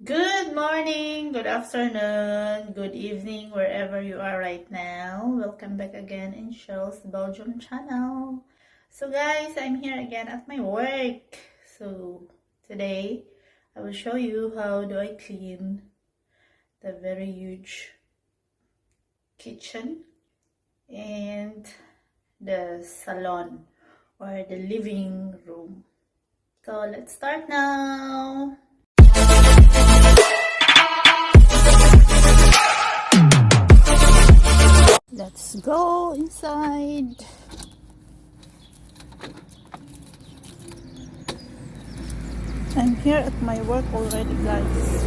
Good morning, good afternoon, good evening, wherever you are right now. Welcome back again in Sheryl's Belgium channel. So guys, I'm here again at my work. So today, I will show you how do I clean the very huge kitchen and the salon or the living room. So let's start now. Let's go inside. I'm here at my work already, guys.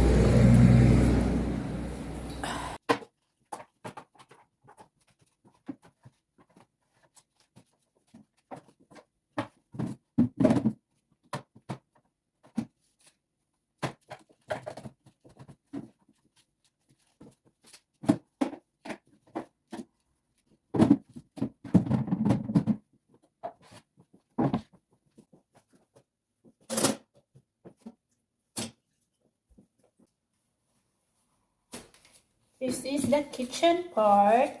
This is the kitchen part.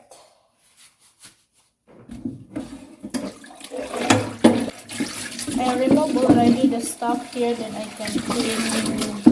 I remove already the stuff here, then I can clean nicely.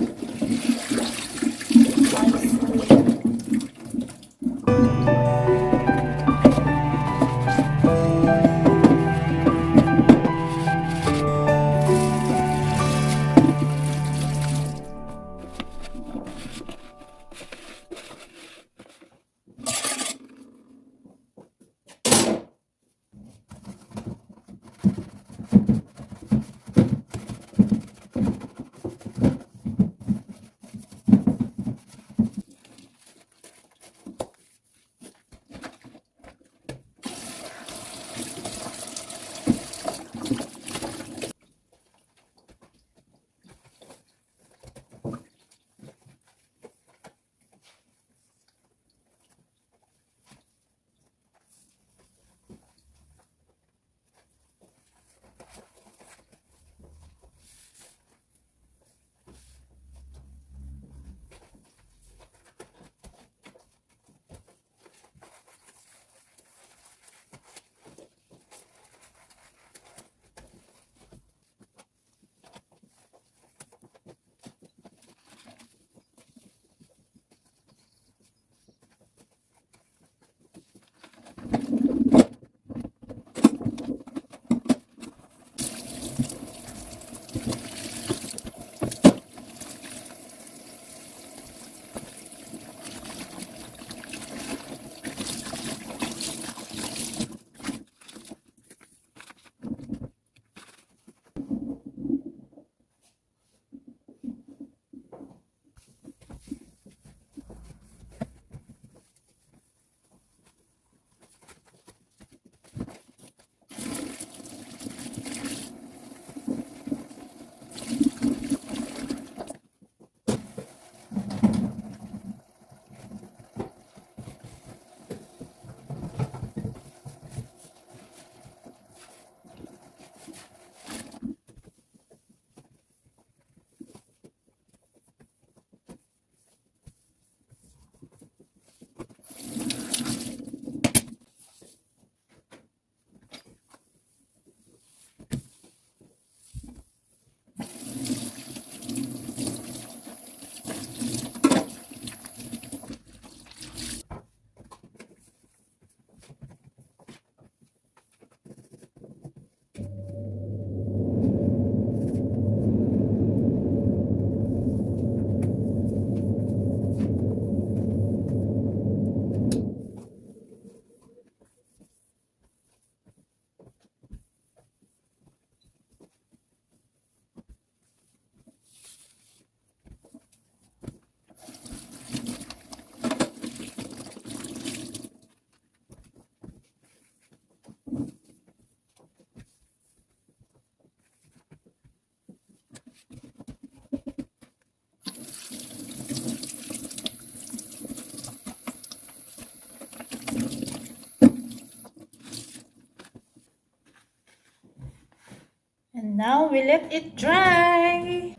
And now we let it dry.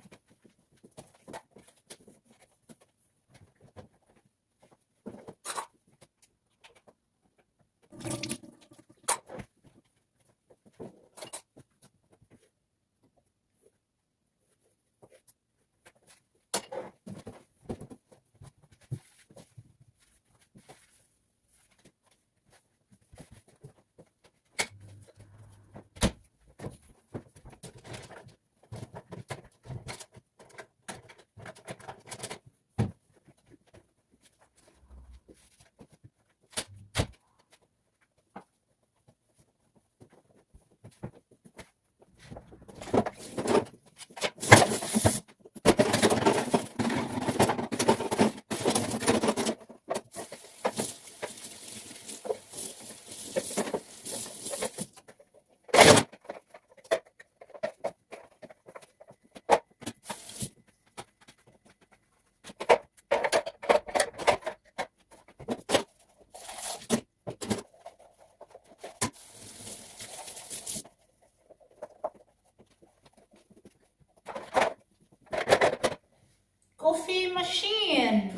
coffee machine.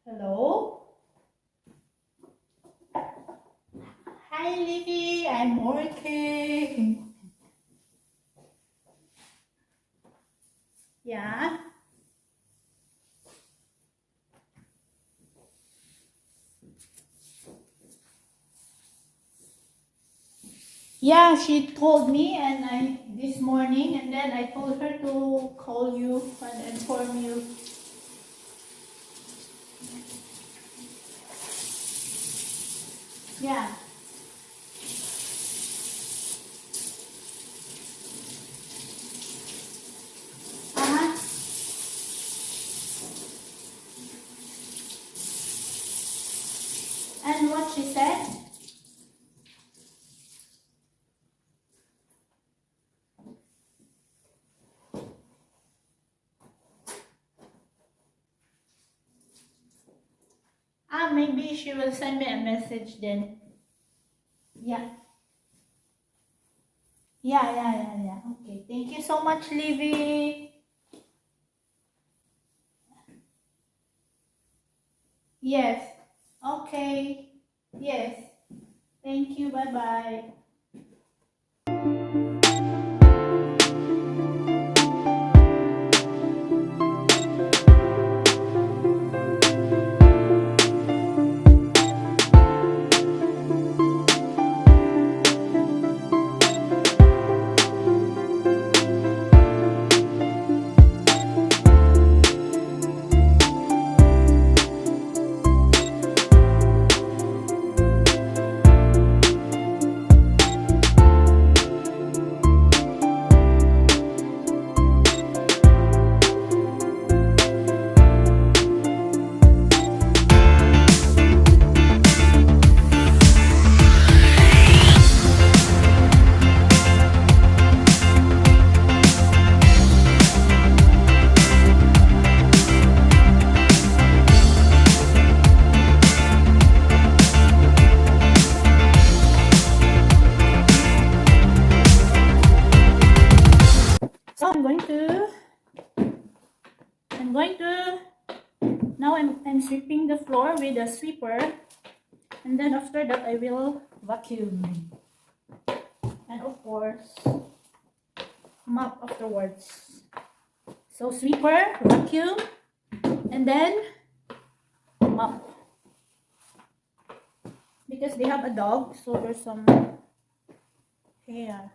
Hello? Hi, Livy. I'm working. Yeah? Yeah, she told me and I this morning, and then I told her to call you and inform you. Yeah. Uh-huh. And what she said? Maybe she will send me a message then. Yeah. Yeah. Okay. Thank you so much, Livy. Yes. Okay. Yes. Thank you. Bye-bye. floor with a sweeper, and then after that I will vacuum, and of course mop afterwards. So sweeper, vacuum, and then mop. Because they have a dog, so there's some hair.